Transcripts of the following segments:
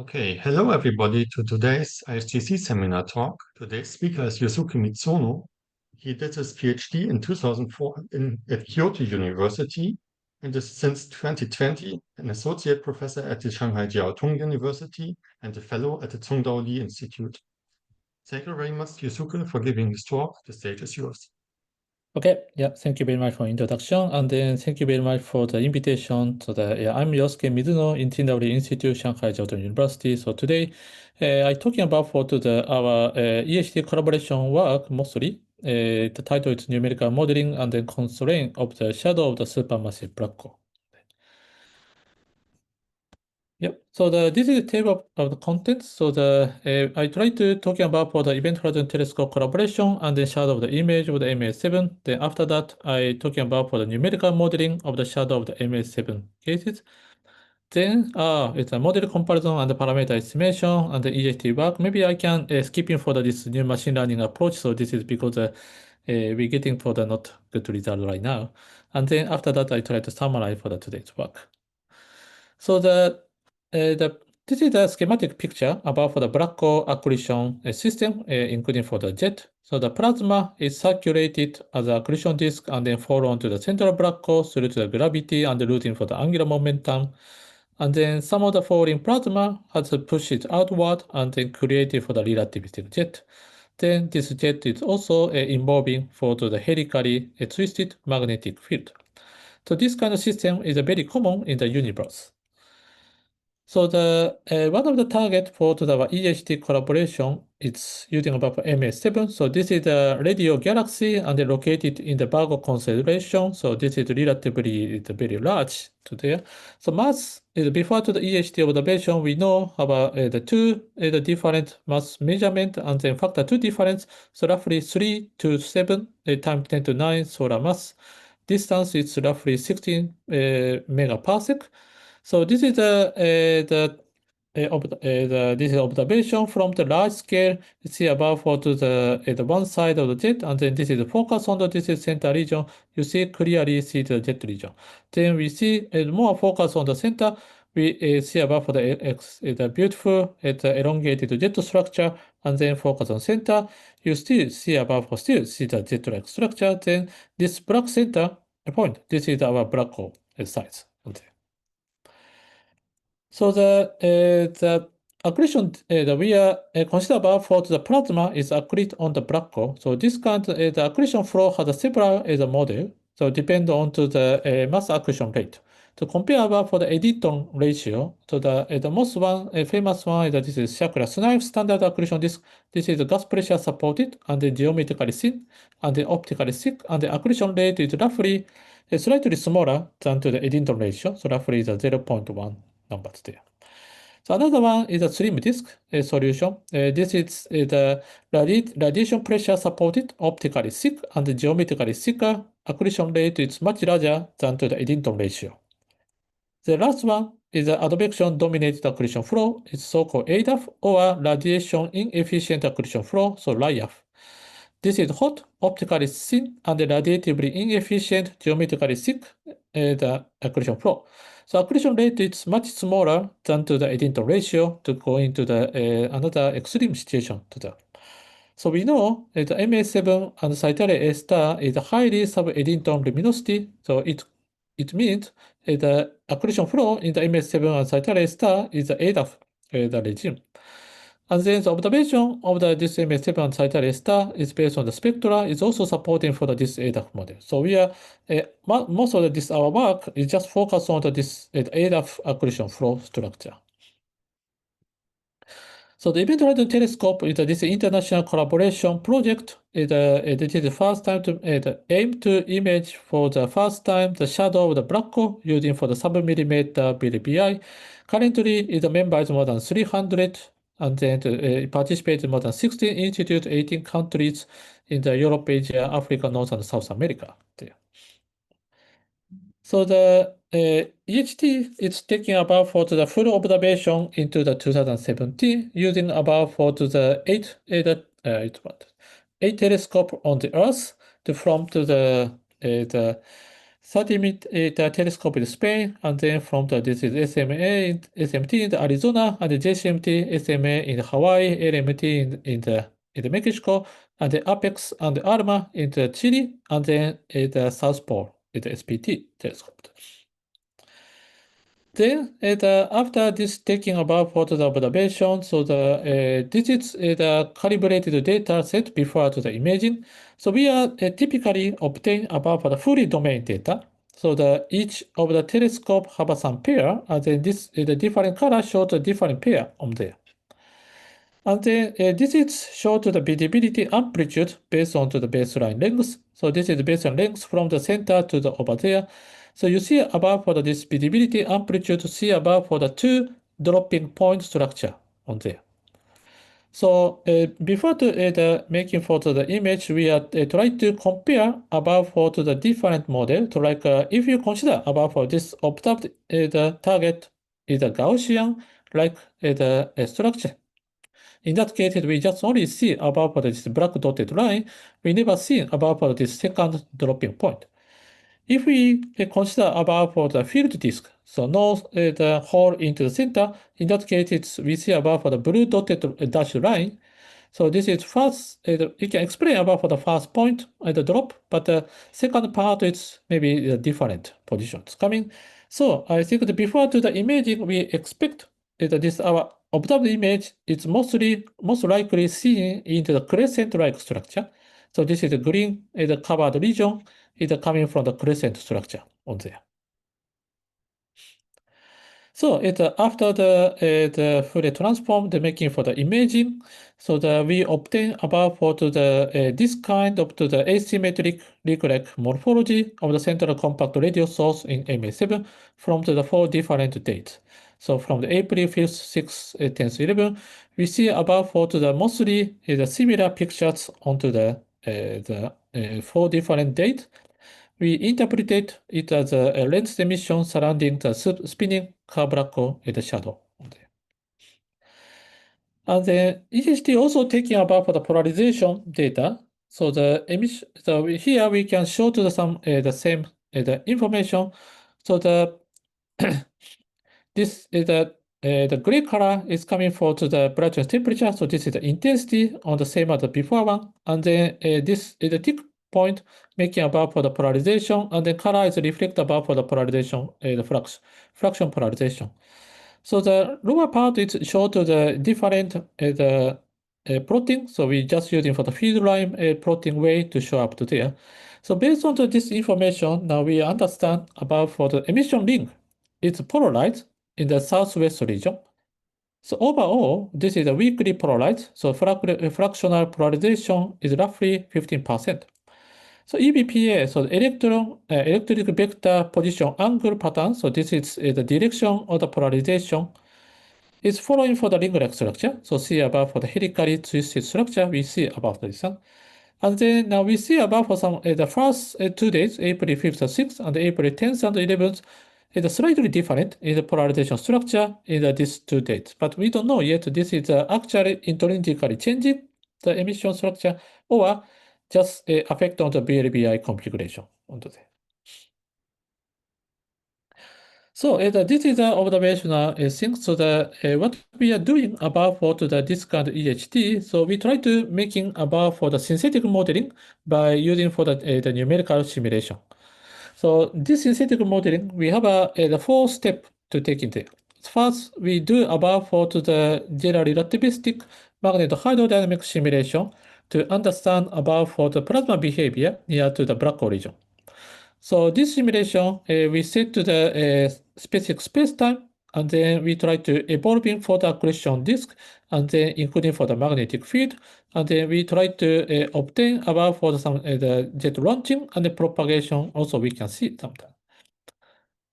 Okay, hello everybody to today's ISGC seminar talk. Today's speaker is Yosuke Mizuno. He did his PhD in 2004 at Kyoto University and is since 2020 an associate professor at the Shanghai Jiao Tong University and a fellow at the Tsung-Dao Institute. Thank you very much, Yosuke, for giving this talk. The stage is yours. Okay, yeah, thank you very much for introduction, and then thank you very much for the invitation. I'm Yosuke Mizuno in Tsung-Dao Institute, Shanghai Jiao Tong University. So today, I'm talking about our EHT collaboration work mostly. The title is Numerical Modeling and then Constraint of the Shadow of the Supermassive Black Hole. Yep. So this is the table of the contents. So I tried to talking about for the Event Horizon Telescope collaboration and then shadow of the image of the MS7. Then after that, I talking about for the numerical modeling of the shadow of the MS7 cases. Then it's a model comparison and the parameter estimation and the EHT work. Maybe I can skipping for this new machine learning approach. So this is because we're getting for the not good result right now. And then after that, I try to summarize for the today's work. So this is a schematic picture about for the black hole accretion system, including for the jet. So the plasma is circulated as an accretion disk and then fall onto the central black hole through to the gravity and the routing for the angular momentum. And then some of the falling plasma has to push it outward and then created for the relativistic jet. Then this jet is also involving for the helically twisted magnetic field. So this kind of system is very common in the universe. So one of the target for our EHT collaboration is using about MS7. So this is a radio galaxy and located in the Virgo constellation. So this is relatively very large to there. So mass is before to the EHT observation. We know about the two the different mass measurement and then factor 2 difference. So roughly 3 to 7 times 10 to 9 solar mass. Distance is roughly 16 megaparsec. So this is this is observation from the large scale. You see above for to the one side of the jet, and then this is the focus on this is center region. You see clearly see the jet region. Then we see more focus on the center. We see above for the beautiful elongated jet structure, and then focus on center. You still see above for still see the jet-like structure. Then this black center point. This is our black hole size. Okay. So the accretion that we are consider about for the plasma is accrete on the black hole. So this kind the accretion flow has a several as a model. So depend on to the mass accretion rate. To compare about for the Eddington ratio, so the most one famous one is that this is Shakura-Snail standard accretion disk. This is gas pressure supported and geometrically thin and optically thick, and the accretion rate is roughly slightly smaller than to the Eddington ratio. So roughly the 0.1 numbers there. So another one is a slim disk solution. This is the radiation pressure supported, optically thick and geometrically thicker. Accretion rate is much larger than to the Eddington ratio. The last one is the advection dominated accretion flow. It's so-called ADAF or radiation inefficient accretion flow, so RIAF. This is hot, optically thin, and radiatively inefficient, geometrically thick the accretion flow. So accretion rate is much smaller than to the Eddington ratio to go into the another extreme situation to that. So we know the MS7 and Citaria A star is a highly sub-Eddington luminosity. So it means the accretion flow in the MS7 and Citaria A star is the ADAF the regime. And then the observation of this MS7 and Citaria A star is based on the spectra is also supporting for this ADAF model. So we are most of this our work is just focused on this ADAF accretion flow structure. So the Event Horizon Telescope is this international collaboration project. It is the first time to aim to image for the first time the shadow of the black hole using for the sub-millimeter BLBI. Currently, the member is more than 300, and then participate in more than 16 institutes, 18 countries in the Europe, Asia, Africa, North and South America. There. So the EHT is taking about for the full observation into the 2017 using about for the eight telescope on the Earth to from to the 30-meter telescope in Spain, and then from this is SMA, SMT in Arizona, and the JCMT, SMA in Hawaii, LMT in Mexico, and the Apex and the ALMA in Chile, and then the South Pole in the SPT telescope. Then after this taking about for the observation, so this is the calibrated data set before to the imaging. So we are typically obtain about for the fully domain data. So each of the telescope have some pair, and then this the different color show the different pair on there. And then this is show to the visibility amplitude based on to the baseline length. So this is baseline length from the center to the over there. So you see above for this visibility amplitude, see above for the two dropping point structure on there. So before the making for the image, we are trying to compare above for to the different model to like if you consider above for this observed the target is a Gaussian like the structure. In that case, we just only see above this black dotted line. We never see above this second dropping point. If we consider above for the field disk, so no the hole into the center, in that case, we see above for the blue dotted dashed line. So this is first, you can explain about for the first point, the drop, but the second part is maybe different positions coming. So I think that before to the imaging, we expect that this our observed image is most likely seen into the crescent-like structure. So this is the green, the covered region is coming from the crescent structure on there. So after the Fourier transform, the making for the imaging, so we obtain about for to the this kind of to the asymmetric Lie morphology of the central compact radio source in MA7 from to the 4 different dates. So from the April 5th, 6th, 10th, 11th, we see about for to the mostly the similar pictures onto the 4 different dates. We interpreted it as a length emission surrounding the spinning car black hole in the shadow. And then EHT also taking about for the polarization data. So the emission, so here we can show to some the same the information. So this is the gray color is coming for to the brightness temperature. So this is the intensity on the same as the before one. And then this is the tick point making about for the polarization, and then color is reflect about for the polarization, the fraction polarization. So the lower part is show to the different plotting. So we just using for the field line plotting way to show up to there. So based on this information, now we understand about for the emission ring. It's polarized in the southwest region. So overall, this is a weakly polarized. So fractional polarization is roughly 15%. So EVPA, so the electric vector position angle pattern, so this is the direction of the polarization, is following for the ring-like structure. So see above for the helically twisted structure, we see above this one. And then now we see above for some the first 2 days, April 5th and 6th, and April 10th and 11th, is slightly different in the polarization structure in these 2 dates. But we don't know yet this is actually intrinsically changing the emission structure or just affect on the BLBI configuration onto there. So this is the observational thing. So what we are doing about for the discount EHT. So we try to making about for the synthetic modeling by using for the numerical simulation. So this synthetic modeling, we have the 4 step to take into. First, we do about for the general relativistic magnetohydrodynamic simulation to understand about for the plasma behavior near to the black hole region. So this simulation, we set to the specific space-time, and then we try to evolving for the accretion disk, and then including for the magnetic field, and then we try to obtain about for some the jet launching and the propagation. Also, we can see sometimes.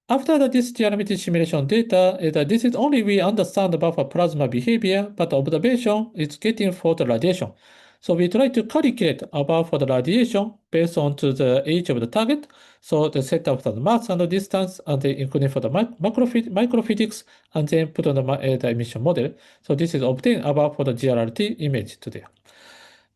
After this geometry simulation data, this is only we understand about for plasma behavior, but observation is getting for the radiation. So we try to calculate about for the radiation based on to the age of the target. So the set of the mass and the distance, and then including for the microphysics, and then put on the emission model. So this is obtained about for the GRT image today.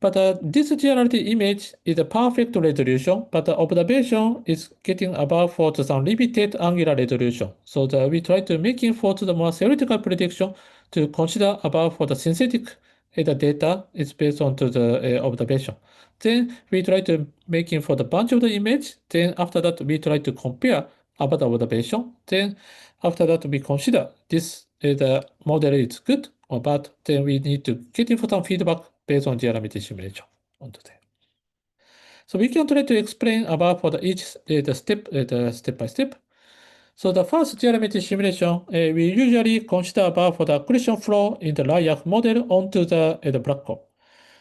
But this GRT image is a perfect resolution, but the observation is getting above for some limited angular resolution. So we try to making for the more theoretical prediction to consider above for the synthetic the data is based on to the observation. Then we try to making for the bunch of the image. Then after that, we try to compare about the observation. Then after that, we consider this the model is good or bad. Then we need to get some feedback based on geometry simulation onto there. So we can try to explain about for the each the step by step. So the first geometry simulation, we usually consider about for the accretion flow in the LIAC model onto the black hole.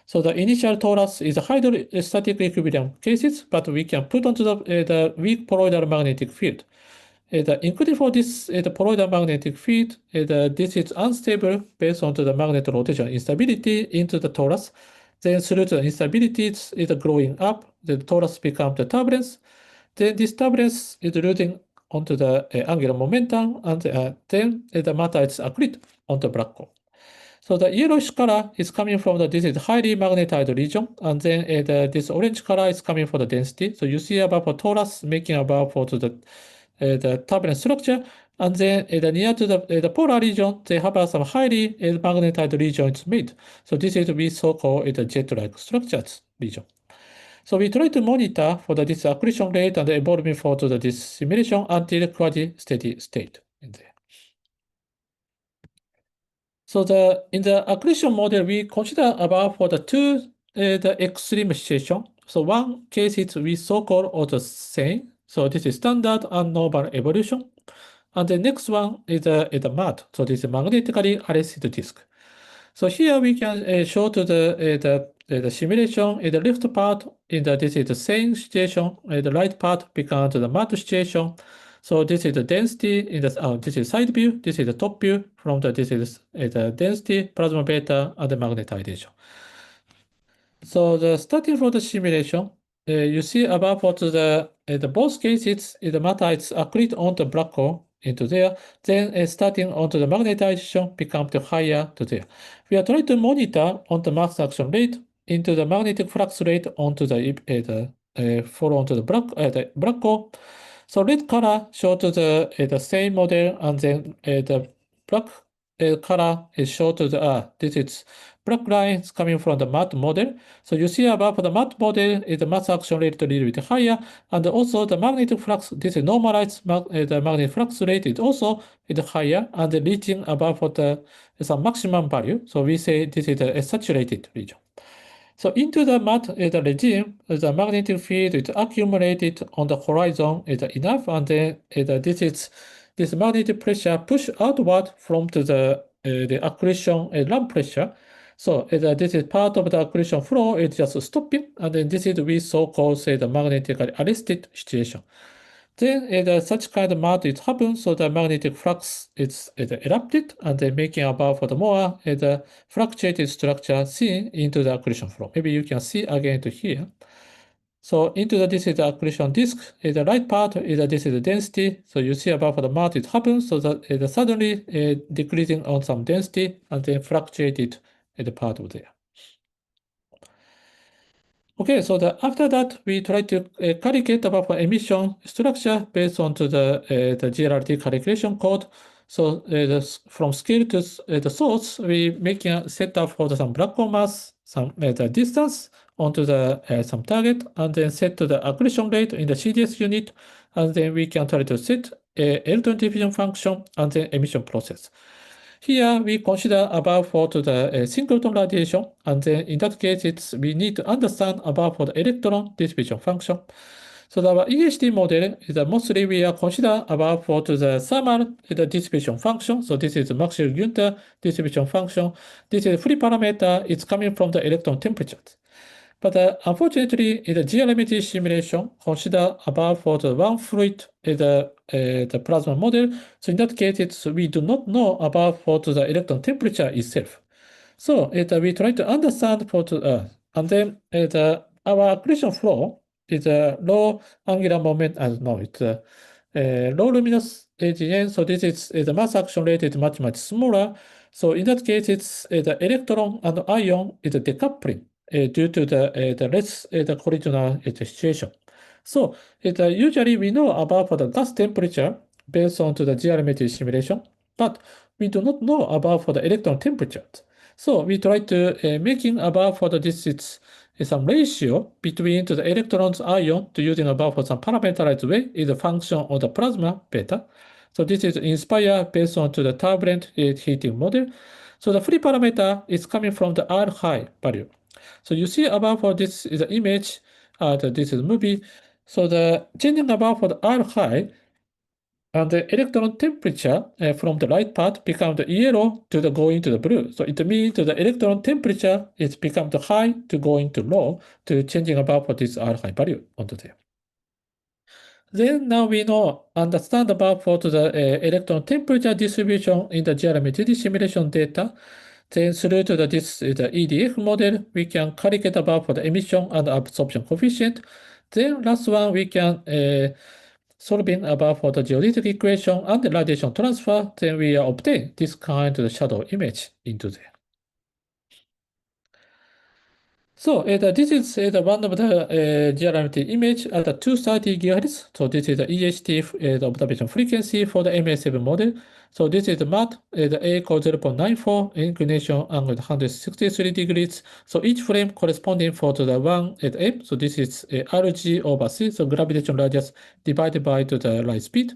So the initial torus is a hydrostatic equilibrium cases, but we can put onto the weak poloidal magnetic field. Including for this the poloidal magnetic field, this is unstable based on the magnet rotation instability into the torus. Then through the instabilities, it growing up, the torus becomes the turbulence. Then this turbulence is losing onto the angular momentum, and then the matter is accrete onto black hole. So the yellowish color is coming from this is highly magnetized region, and then this orange color is coming from the density. So you see about for torus making about for the turbulent structure, and then near to the polar region, they have some highly magnetized region it's made. So this is we so-called jet-like structures region. So we try to monitor for this accretion rate and evolving for this simulation until quasi-steady state in there. So in the accretion model, we consider about for the two the extreme situation. So one case is we so-called autosane. So this is standard and normal evolution. And the next one is the MAD. So this is magnetically arrested disk. So here we can show to the simulation in the left part in this is the same situation. The right part becomes the MAD situation. So this is the density in the this is side view. This is the top view from this is the density, plasma beta, and the magnetization. So starting from the simulation, you see above what the both cases the matter is accrete on the black hole into there. Then starting onto the magnetization becomes higher to there. We are trying to monitor on the mass action rate into the magnetic flux rate onto the follow onto the black hole. So red color shows the same model, and then the black color is shown to the this is black lines coming from the MAT model. So you see above the MAT model is the mass action rate a little bit higher, and also the magnetic flux, this is normalized the magnetic flux rate is also higher and reaching above some maximum value. So we say this is a saturated region. So into the MAT the regime, the magnetic field is accumulated on the horizon is enough, and then this magnetic pressure push outward from the accretion run pressure. So this is part of the accretion flow, it's just stopping, and then this is we so-called say the magnetically arrested situation. Then such kind of MAT is happens, so the magnetic flux is erupted, and then making about for the more the fluctuated structure seen into the accretion flow. Maybe you can see again to here. So into this is the accretion disk. The right part is this is the density. So you see about for the MAT it happens, so that suddenly decreasing on some density and then fluctuated at the part of there. Okay, so after that, we try to calculate about emission structure based on the GRT calculation code. So from scale to the source, we make a setup for some black hole mass, some the distance onto the some target, and then set to the accretion rate in the CDS unit, and then we can try to set a electron diffusion function and then emission process. Here we consider about for the synchrotron radiation, and then in that case, we need to understand about for the electron distribution function. So our EHD model is mostly we are consider about for the thermal the distribution function. So this is Maxwell-Günther distribution function. This is free parameter. It's coming from the electron temperatures. But unfortunately, in the geometry simulation, consider about for the one fluid the plasma model. So in that case, we do not know about for the electron temperature itself. So we try to understand for and then our accretion flow is a low angular moment, and no, it's low luminous AGN. So this is the mass action rate is much smaller. So in that case, it's the electron and ion is decoupling due to the less the collisional situation. So usually we know about for the gas temperature based on to the geometry simulation, but we do not know about for the electron temperature. So we try to making about for the this is some ratio between to the electrons ion to using about for some parameterized way is a function of the plasma beta. So this is inspired based on to the turbulent heating model. So the free parameter is coming from the R high value. So you see above for this is the image, this is movie. So the changing above for the R high and the electron temperature from the right part become the yellow to the going to the blue. So it means the electron temperature is become the high to going to low to changing above for this R high value onto there. Then now we understand about for the electron temperature distribution in the geometry simulation data. Then through to this the EDF model, we can calculate about for the emission and absorption coefficient. Then last one we can solving about for the geodesic equation and the radiation transfer. Then we obtain this kind of shadow image into there. So this is one of the geometry image at the 230 GHz. So this is the EHT the observation frequency for the MS7 model. So this is the MAT, the A equals 0.94, inclination angle 163 degrees. So each frame corresponding for to the 1 at M. So this is RG over C, so gravitational radius divided by to the light speed.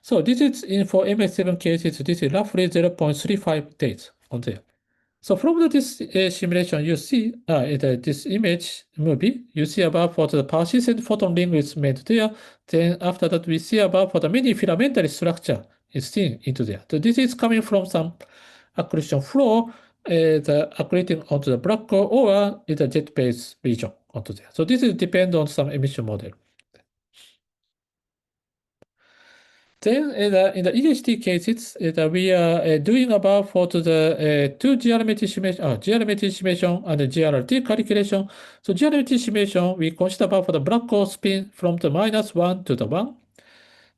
So this is in for MS7 cases, this is roughly 0.35 days on there. So from this simulation, you see this image movie, you see about for the persistent photon ring is made there. Then after that, we see about for the many filamentary structure is seen into there. So this is coming from some accretion flow, the accreting onto the black hole or the jet-based region onto there. So this is depend on some emission model. Then in the EHT cases, we are doing about for the two geometry simulation and the GRT calculation. So geometry simulation, we consider about for the black hole spin from the -1 to the 1.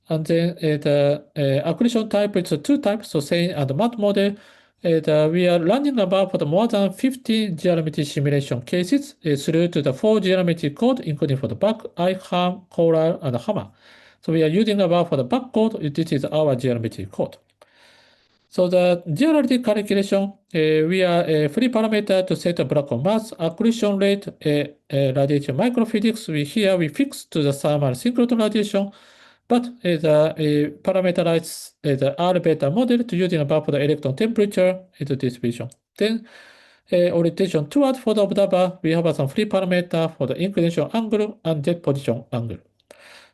And then the accretion type is 2 types, so same and MAT model. We are running about for the more than 15 geometry simulation cases through to the 4 geometry code, including for the back, IHAM, Coral, and Hammer. So we are using about for the back code, this is our geometry code. So the geometry calculation, we are a free parameter to set a black hole mass, accretion rate, radiation microphysics. Here we fix to the thermal synchrotron radiation, but the parameterize the R beta model to using about for the electron temperature distribution. Then orientation toward for the observer, we have some free parameter for the inclination angle and jet position angle.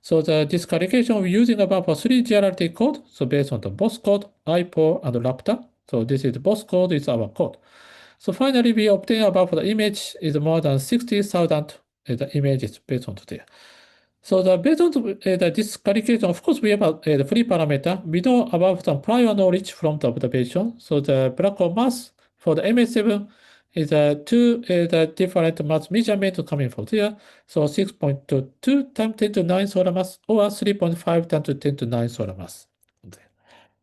So this calculation we're using about for 3 GRT code. So based on the Bose code, IPO, and Raptor. So this is the Bose code is our code. So finally, we obtain about for the image is more than 60,000 the images based on there. So based on this calculation, of course, we have the free parameter. We know about some prior knowledge from the observation. So the black hole mass for the MS7 is two different mass measurements coming from there. So 6.22 times 10 to 9 solar mass or 3.5 times 10 to 9 solar mass.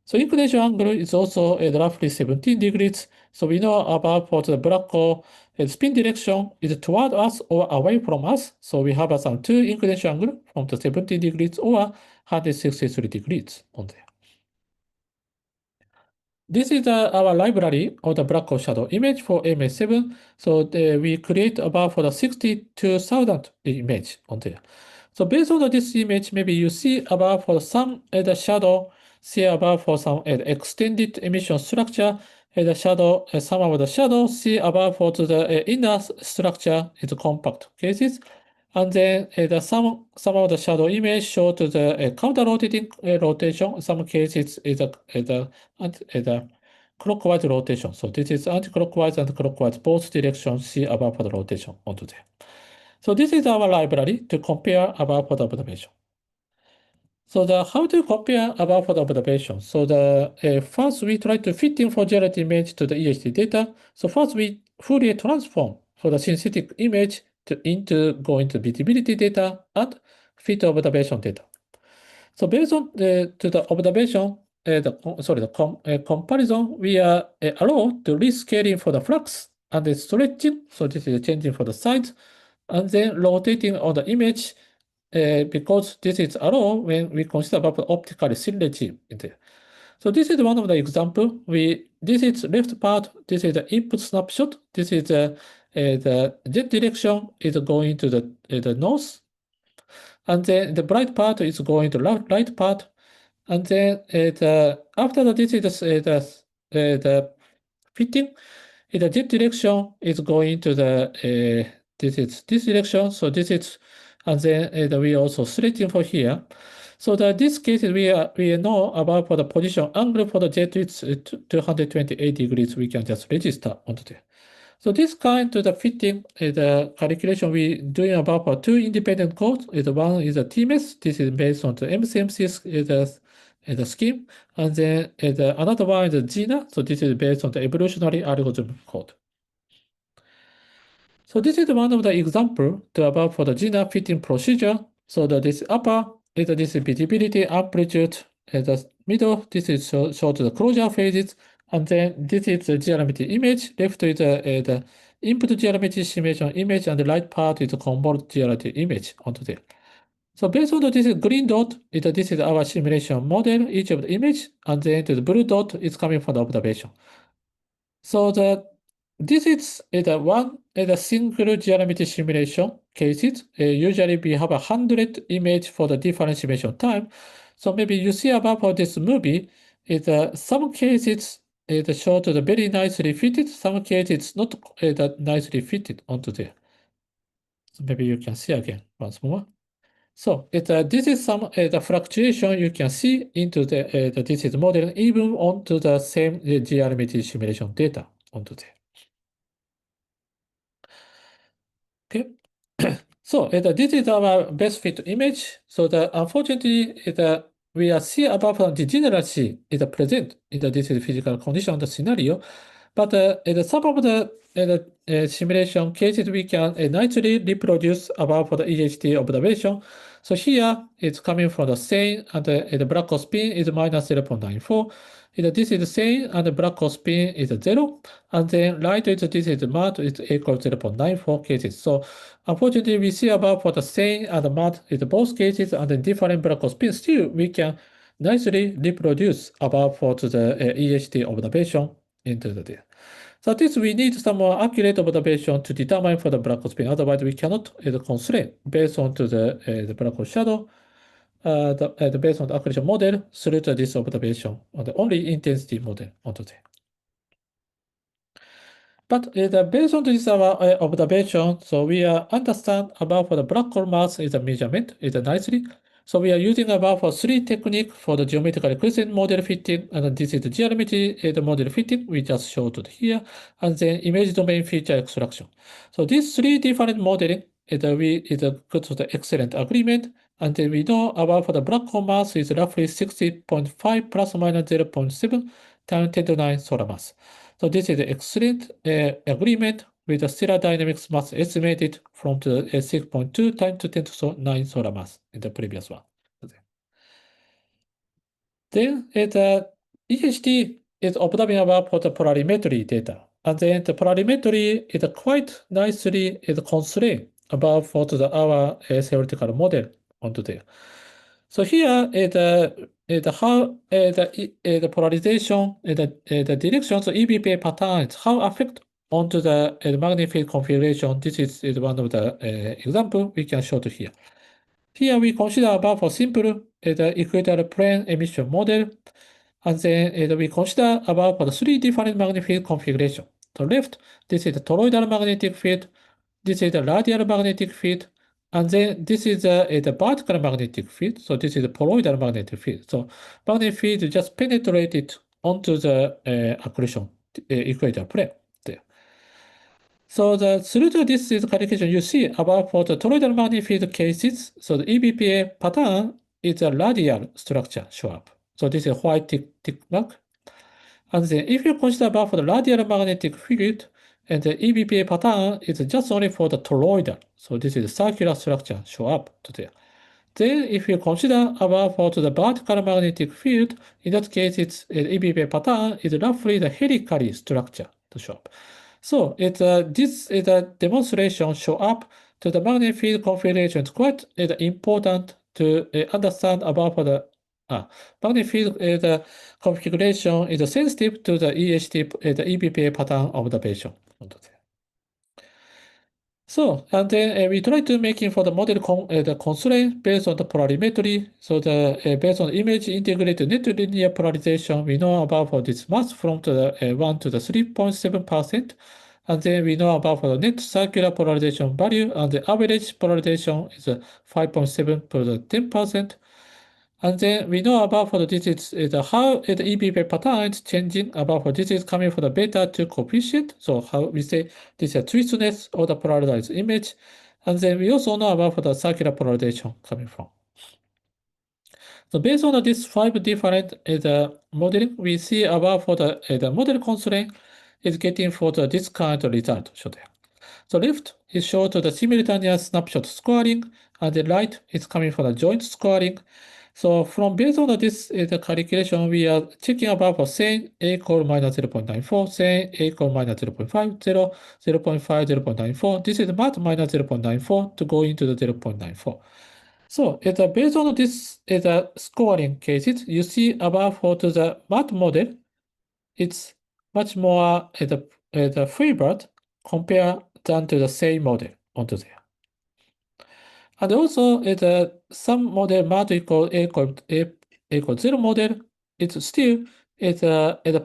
So inclination angle is also roughly 17 degrees. So we know about for the black hole spin direction is toward us or away from us. So we have some 2 inclination angle from the 17 degrees or 163 degrees on there. This is our library of the black hole shadow image for MS7. So we create about for the 62,000 image on there. So based on this image, maybe you see about for some the shadow, see about for some extended emission structure, the shadow, some of the shadow, see about for the inner structure is compact cases. And then some of the shadow image show to the counter-rotating rotation. Some cases is a clockwise rotation. So this is anti-clockwise and clockwise, both directions see above for the rotation onto there. So this is our library to compare above for the observation. So how to compare above for the observation? So first we try to fit in for generated image to the EHT data. So first we Fourier transform for the synthetic image into going to visibility data and fit observation data. So based on the observation, comparison, we are allowed to rescaling for the flux and then stretching, so this is changing for the size, and then rotating on the image, because this is allowed when we consider about the optical thin regime in there. So this is one of the example. This is left part. This is the input snapshot. This is the jet direction is going to the north, and then the bright part is going to right part, and then after that, this is the fitting. The jet direction is going to the this direction. So this is, and then we also selecting for here. So this case we know about for the position angle for the jet is 228 degrees. We can just register onto there. So this kind of the fitting the calculation we doing about for two independent codes. One is a TMS. This is based on the MCMC the scheme, and then another one is GINA. So this is based on the evolutionary algorithm code. So this is one of the example about for the GINA fitting procedure. So this upper is this visibility amplitude, the middle this is show to the closure phases, and then this is the geometry image. Left is the input geometry simulation image, and the right part is the convert geometry image onto there. So based on this green dot, this is our simulation model, each of the image, and then the blue dot is coming from the observation. So this is a single geometry simulation cases. Usually we have 100 image for the different simulation time. So maybe you see about for this movie, some cases it show to the very nicely fitted, some cases not that nicely fitted onto there. So maybe you can see again once more. So this is some the fluctuation you can see into this is model even onto the same geometry simulation data onto there. Okay, so this is our best fit image. So unfortunately we are see above the degeneracy is present in this is physical condition the scenario, but some of the simulation cases we can nicely reproduce above for the EHT observation. So here it's coming from the same, and the black hole spin is minus 0.94. This is the same, and the black hole spin is 0, and then right is this is math is equal to 0.94 cases. So unfortunately, we see about for the same and math is both cases, and the different black hole spin. Still, we can nicely reproduce about for the EHT observation into the data. So this we need some more accurate observation to determine for the black hole spin. Otherwise, we cannot constrain based on to the black hole shadow, based on the accretion model through to this observation on the only intensity model onto there. But based on this our observation, so we understand about for the black hole mass is a measurement is nicely. So we are using about for three technique for the geometrical equation model fitting, and this is the geometry the model fitting we just showed here, and then image domain feature extraction. So these three different modeling is good to the excellent agreement, and then we know about for the black hole mass is roughly 60.5 plus or minus 0.7 times 10 to the 9 solar mass. So this is an excellent agreement with the stellar dynamics mass estimated from the 6.2 times to 10 to the 9 solar mass in the previous one. Then EHT is observing about for the polarimetry data. And then the polarimetry is quite nicely constrained about for our theoretical model onto there. So here is how the polarization, the directions of EBPA patterns, how affect onto the magnetic field configuration. This is one of the example we can show to here. Here we consider about for simple the equatorial plane emission model, and then we consider about for the three different magnetic field configuration. To the left, this is the toroidal magnetic field, this is the radial magnetic field, and then this is the vertical magnetic field. So this is the poloidal magnetic field. So magnetic field just penetrated onto the accretion equator plane there. So through to this is calculation you see about for the toroidal magnetic field cases. So the EBPA pattern is a radial structure show up. So this is white tick mark. And then if you consider about for the radial magnetic field, and the EBPA pattern is just only for the toroidal. So this is a circular structure show up to there. Then if you consider about for the vertical magnetic field, in that case it's EBPA pattern is roughly the helical structure to show up. So this is a demonstration show up to the magnetic field configuration. It's quite important to understand about the magnetic field configuration is sensitive to the EHT, the EBPA pattern observation. So, and then we try to making for the model the constraint based on the polarimetry. So the based on image integrated net linear polarization, we know about for this mass from the 1 to the 3.7%. And then we know about for the net circular polarization value, and the average polarization is 5.7 per 10%. And then we know about for this is how the EBP pattern is changing about for this is coming from the beta 2 coefficient. So how we say this is a twistiness of the polarized image. And then we also know about for the circular polarization coming from. So based on these 5 different modeling, we see about for the model constraint is getting for this kind of result. So left is shown to the simultaneous snapshot scoring, and the right is coming from the joint scoring. So from based on this the calculation, we are checking about for saying A equal minus 0.94, saying A equal minus 0.50, 0.5, 0.94. This is math minus 0.94 to go into the 0.94. So based on this scoring cases, you see about for to the math model, it's much more favored compared than to the same model onto there. And also, some model math equal A equal 0 model, it's still it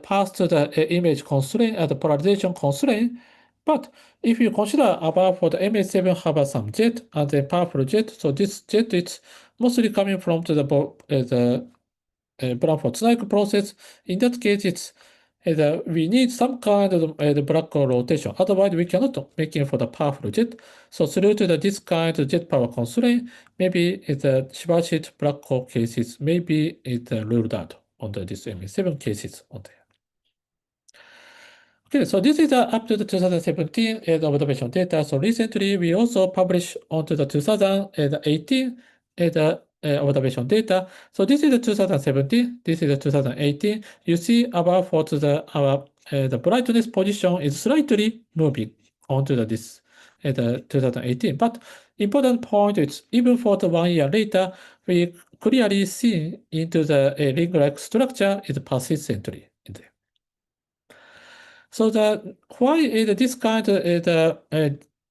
pass to the image constraint and the polarization constraint. But if you consider above for the MA7 have some jet and the powerful jet, so this jet is mostly coming from to the Bradford-Snike process. In that case, it's we need some kind of black hole rotation. Otherwise, we cannot make it for the powerful jet. So through to this kind of jet power constraint, maybe the Shiba-sheet black hole cases, maybe it's ruled out on this MA7 cases on there. Okay, so this is up to the 2017 observation data. So recently, we also published onto the 2018 observation data. So this is the 2017, this is the 2018. You see about for the brightness position is slightly moving onto this the 2018. But important point is even for the 1 year later, we clearly see into the ring-like structure is persistently in there. So why this kind of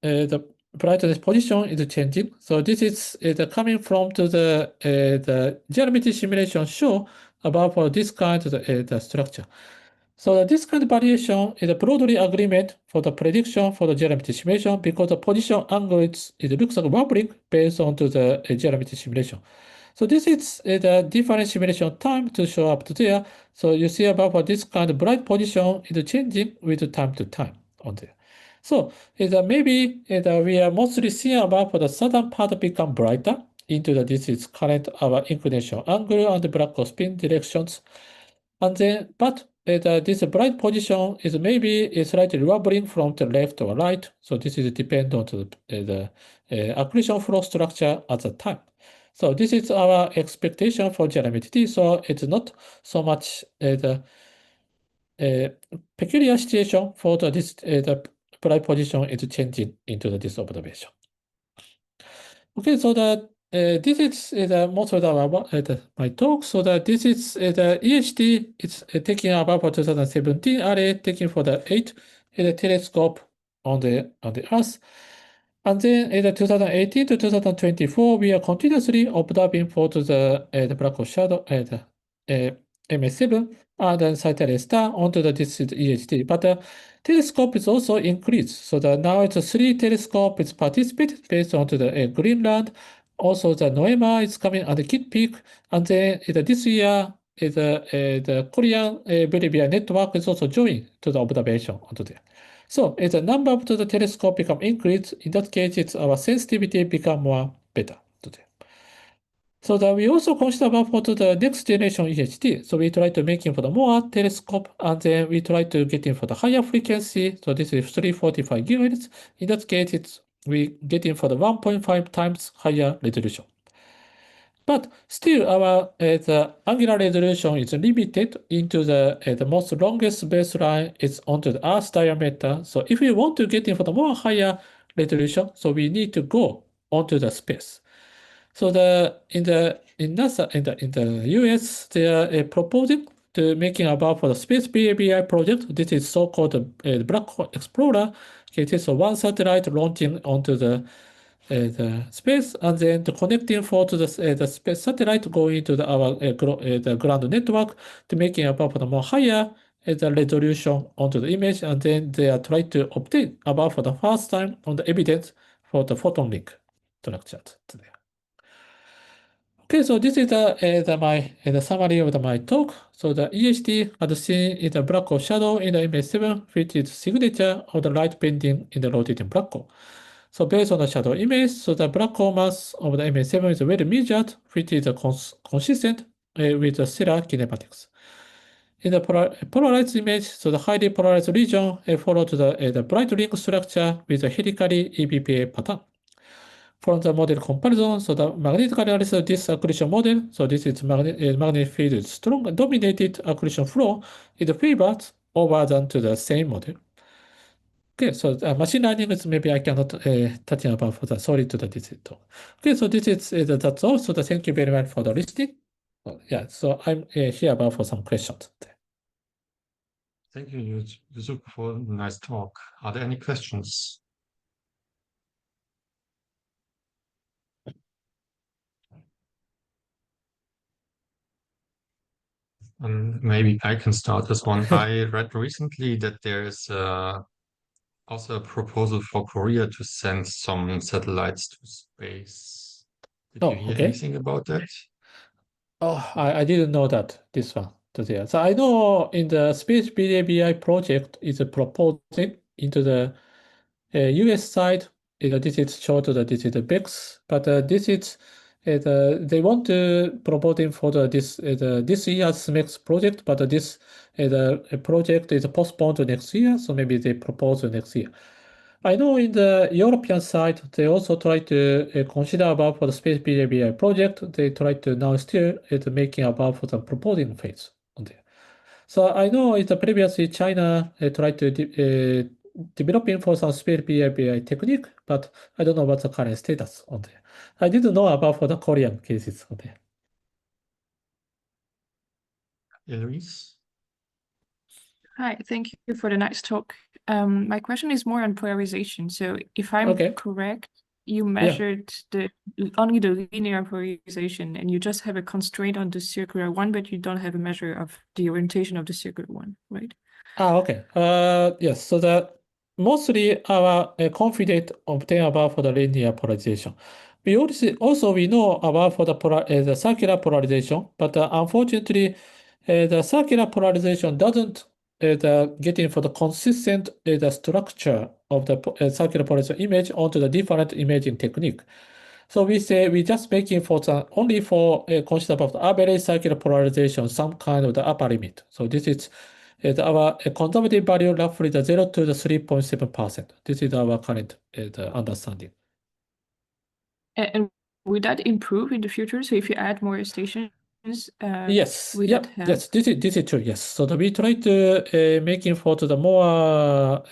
the brightness position is changing? So this is coming from to the geometry simulation show about for this kind of the structure. So this kind of variation is a broadly agreement for the prediction for the geometry simulation because the position angle it looks like wobbling based on to the geometry simulation. So this is the different simulation time to show up to there. So you see about for this kind of bright position is changing with time to time on there. So maybe we are mostly seeing about for the southern part become brighter into this is current our inclination angle and the black hole spin directions. And then, but this bright position is maybe slightly wobbling from the left or right. So this is dependent on the accretion flow structure at the time. So this is our expectation for geometry. So it's not so much the peculiar situation for this the bright position is changing into this observation. Okay, so this is most of my talk. So this is the EHT. It's taking about for 2017 array, taking for the 8 telescope on the Earth. And then in 2018 to 2024, we are continuously observing for the black hole shadow MS7 and then Sagittarius star onto this is EHT. But the telescope is also increased. So now it's 3 telescope is participated based onto the Greenland. Also the Noema is coming and the Kitt Peak. And then this year the Korean Bolivia network is also joined to the observation onto there. So as the number of the telescope become increased, in that case, it's our sensitivity become more better today. So that we also consider about for the next generation EHT. So we try to make it for the more telescope, and then we try to get in for the higher frequency. So this is 345 gigahertz. In that case, we get in for the 1.5 times higher resolution. But still, our the angular resolution is limited into the most longest baseline is onto the Earth diameter. So if we want to get in for the more higher resolution, so we need to go onto the space. So in NASA in the US, they are proposing to making about for the space BABI project. This is so-called Black Hole Explorer. Okay, it is one satellite launching onto the space, and then the connecting for to the space satellite going to the ground network to making about for the more higher the resolution onto the image, and then they are trying to obtain about for the first time on the evidence for the photon link structure today. Okay, so this is the summary of my talk. So the EHT had seen in the black hole shadow in the image 7, which is signature of the light bending in the rotating black hole. So based on the shadow image, so the black hole mass of the image 7 is well measured, which is consistent with the stellar kinematics. In the polarized image, so the highly polarized region follows the bright ring structure with a helically EBPA pattern. From the model comparison, so the magnetic analysis of this accretion model, so this is magnetic field strong dominated accretion flow, is favored over than to the same model. Okay, so machine learning is maybe I cannot touch about for the sorry to the digital talk. Okay, so this is that's all. So thank you very much for the listening. Yeah, so I'm here about for some questions. Thank you, Yusuke, for a nice talk. Are there any questions? Maybe I can start this one. I read recently that there is also a proposal for Korea to send some satellites to space. Did you Oh, hear okay. anything about that? Oh, I didn't know that this one. So I know in the space BABI project is proposing into the US side, this is short that this is the BEX, but this is they want to promoting for this year's SMEX project, but this the project is postponed to next year, so maybe they propose next year. I know in the European side, they also try to consider about for the space BABI project. They try to now still making about for the proposing phase on there. So I know it's previously China tried to developing for some space BABI technique, but I don't know what's the current status on there. I didn't know about for the Korean cases on there. Eloise? Hi, thank you for the nice talk. My question is more on polarization. So if I'm Okay. correct, you measured only the linear polarization and you just have a constraint on the circular one, but you don't have a measure of the orientation of the circular one, right? Okay. Yes. So that mostly our confident obtain about for the linear polarization. We also we know about for the circular polarization, but unfortunately, the circular polarization doesn't get in for the consistent the structure of the circular polarization image onto the different imaging technique. So we say we just making for the only for consider about the average circular polarization, some kind of the upper limit. So this is our conservative value roughly the 0 to the 3.7%. This is our current the understanding. And would that improve in the future? So if you add more stations, Yes, would yeah, that have... yes, this is true. Yes, so we try to making for the more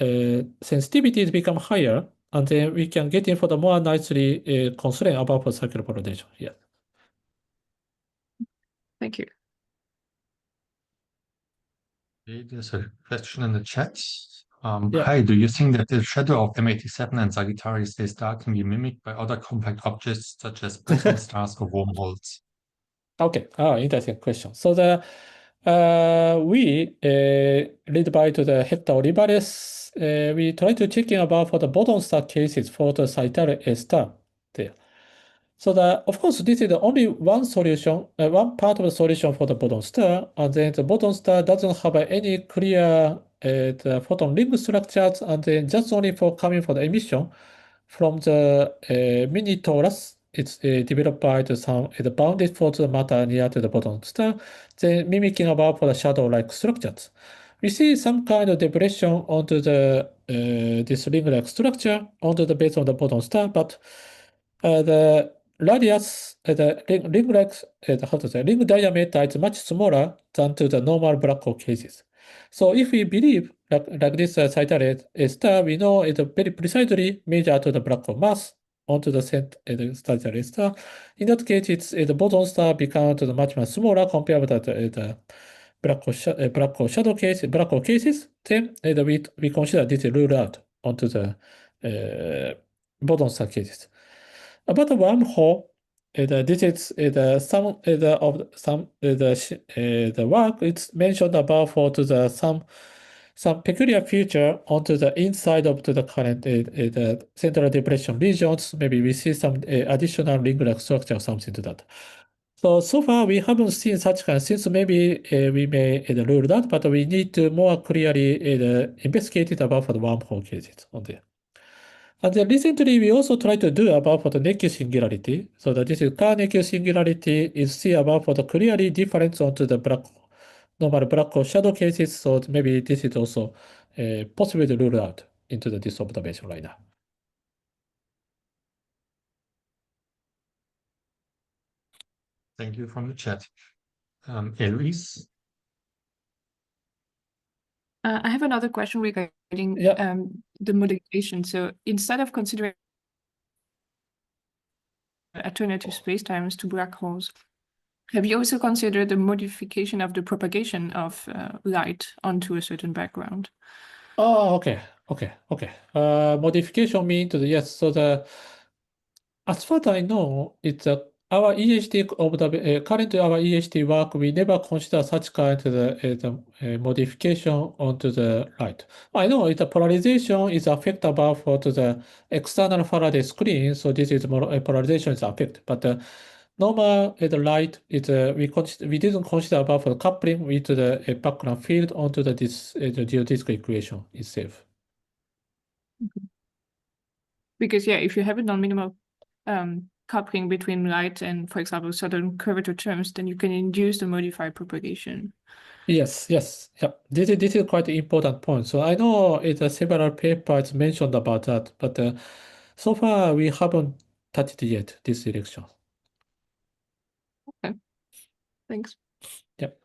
sensitivities become higher, and then we can get in for the more nicely constraint about for circular polarization. Yeah. Thank you. Okay, there's a question in the chat. Yeah. Hi, do you think that the shadow of M87 and Sagittarius A star can be mimicked by other compact objects such as photon stars or wormholes? Okay. Interesting question. So we lead by to the Hector Olivares. We try to check in about for the bottom star cases for the Sagittarius A star there. So of course, this is the only one solution, one part of the solution for the bottom star, and then the bottom star doesn't have any clear the photon ring structures, and then just only for coming for the emission from the mini torus. It's developed by some bounded for the matter near to the bottom star, then mimicking about for the shadow-like structures. We see some kind of depression onto the this ring-like structure onto the base of the bottom star, but radius, the ring length, how to say, ring diameter is much smaller than to the normal black hole cases. So if we believe like this cited star, we know it very precisely measure to the black hole mass onto the cited star. In that case, it's the boson star becomes much smaller compared with the black hole shadow case, black hole cases. Then we consider this rule out onto the boson star cases. About the wormhole, this is some of some the work it's mentioned about for to the some peculiar feature onto the inside of the current the central depression regions. Maybe we see some additional ring-like structure or something to that. So far we haven't seen such kind since maybe we may rule that, but we need to more clearly investigate it about for the wormhole cases on there. And then recently, we also try to do about for the naked singularity. So that this is naked singularity is see about for the clearly difference onto the normal black hole shadow cases. So maybe this is also possible to rule out into this observation right now. Thank you from the chat. Eloise? I have another question regarding the modification. So instead of considering alternative spacetimes to black holes, have you also considered the modification of the propagation of light onto a certain background? Oh, okay. Modification means yes. So as far as I know, it's our EHT currently our EHT work, we never consider such kind of modification onto the light. I know the polarization is affected about for to the external Faraday screen, so this is more polarization is affected. But normal the light is we didn't consider about for coupling with the background field onto this the geodesic equation itself. Because if you have a non-minimal coupling between light and, for example, certain curvature terms, then you can induce the modified propagation. Yes. This is quite an important point. So I know several papers mentioned about that, but so far we haven't touched yet this direction. Okay, thanks. Yep.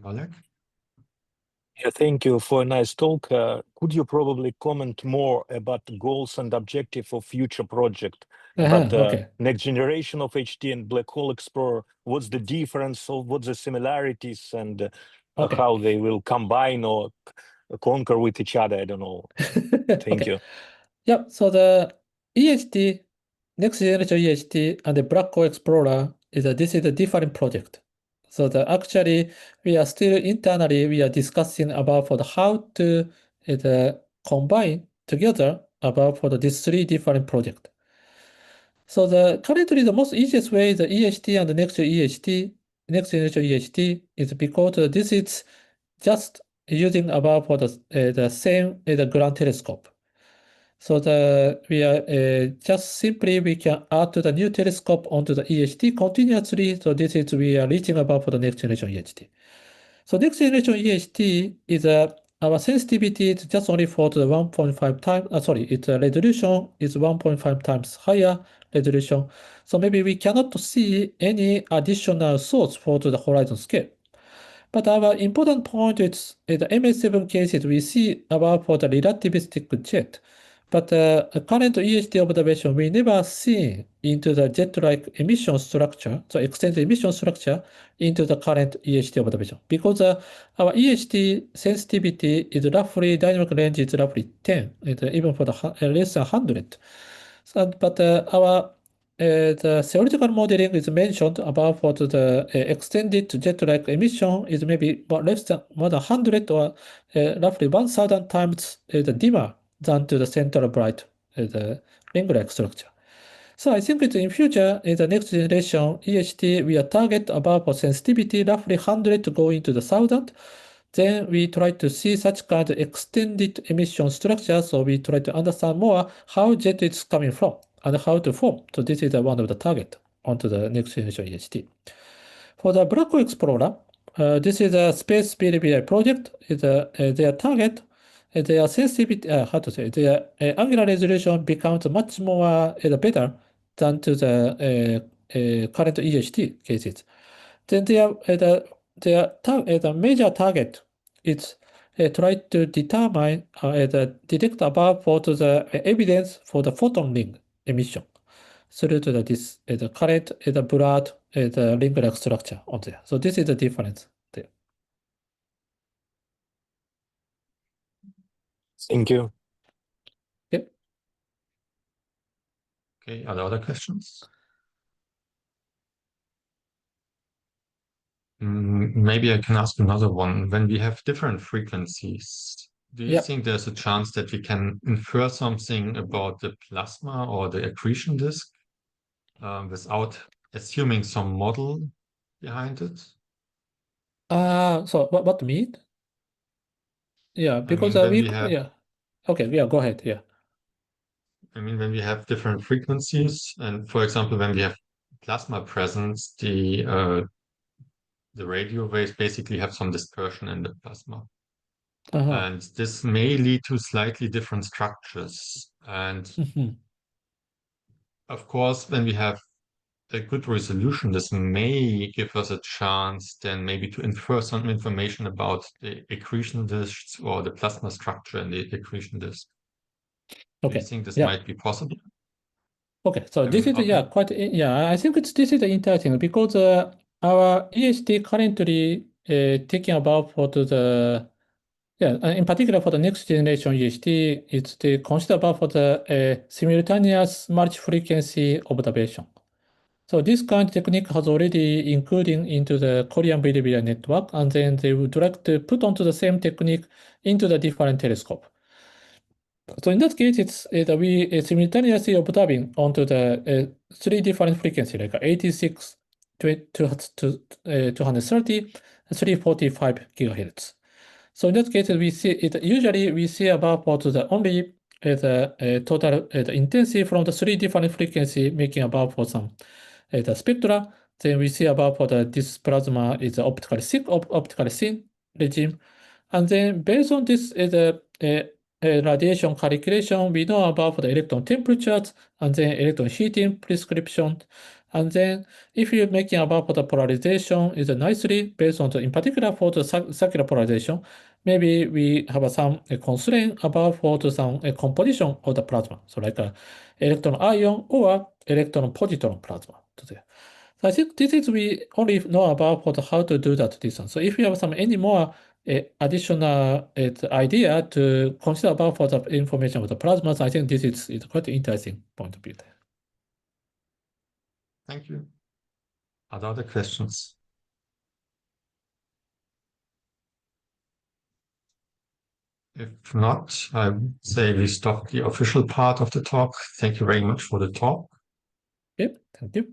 Oleg? Yeah, thank you for a nice talk. Could you probably comment more about goals and objective of future project? About the next generation of HT and Black Hole Explorer, what's the difference, or what's the similarities, and how they will combine or conquer with each other? I don't know. Thank you. Yep. So the EHT, next generation EHT and the Black Hole Explorer this is a different project. So actually we are still internally we are discussing about for how to combine together about for these three different projects. So currently the most easiest way the EHT and the next generation EHT is because this is just using about for the same ground telescope. So we are just simply we can add to the new telescope onto the EHT continuously. So this is we are reaching about for the next generation EHT. So next generation EHT is our sensitivity is just only for the 1.5 times. Its resolution is 1.5 times higher resolution. So maybe we cannot see any additional source for the horizon scale. But our important point is in the MS7 cases, we see about for the relativistic jet. But current EHT observation, we never see into the jet-like emission structure, so extended emission structure into the current EHT observation. Because our EHT sensitivity is roughly, dynamic range is roughly 10, even for the less than 100. But our the theoretical modeling is mentioned about for the extended jet-like emission is maybe more than 100 or roughly 1,000 times the dimmer than to the central bright the ring-like structure. So I think in future, in the next generation EHT, we are target about for sensitivity roughly 100 to go into the 1,000. Then we try to see such kind of extended emission structure. So we try to understand more how jet is coming from and how to form. So this is one of the target onto the next generation EHT. For the Black Hole Explorer, this is a space BLBI project. Their target, their sensitivity, their angular resolution becomes much more better than to the current EHT cases. Then the major target is try to determine detect above for the evidence for the photon ring emission through to this the current blood the ring-like structure on there. So this is the difference there. Thank you. Yep. Okay, are there other questions? Maybe I can ask another one. When we have different frequencies, do you think there's a chance that we can infer something about the plasma or the accretion disk without assuming some model behind it? So what do you mean? Yeah, because when we we have, yeah. Okay, yeah, go ahead. Yeah. I mean, when we have different frequencies, and for example, when we have plasma presence, the radio waves basically have some dispersion in the plasma. And this may lead to slightly different structures. And of course, when we have a good resolution, this may give us a chance then maybe to infer some information about the accretion disks or the plasma structure in the accretion disk. Okay. Do you think this might be possible? Okay, so this is I think this is interesting because our EHT currently taking about for the in particular for the next generation EHT, it's the consider about for the simultaneous multi-frequency observation. So this kind of technique has already including into the Korean Bilibili network, and then they would like to put onto the same technique into the different telescope. So in that case, it's we simultaneously observing onto the three different frequencies, like 86, 230, 345 gigahertz. So in that case, we see it. Usually, we see about for the only the total the intensity from the three different frequency making about for some the spectra. Then we see about for the this plasma is optically thick, optically thin regime, and then based on this radiation calculation, we know about the electron temperatures and then electron heating prescription. And then if you're making about the polarization is nicely based on the, in particular for the circular polarization, maybe we have some constraint about for the some composition of the plasma. So like a electron ion or electron positron plasma. So I think this is we only know about for how to do that distance. So if you have some any more additional idea to consider about for the information of the plasmas, I think this is quite interesting point of view there. Thank you. Are there other questions? If not, I would say we stop the official part of the talk. Thank you very much for the talk. Yep, thank you.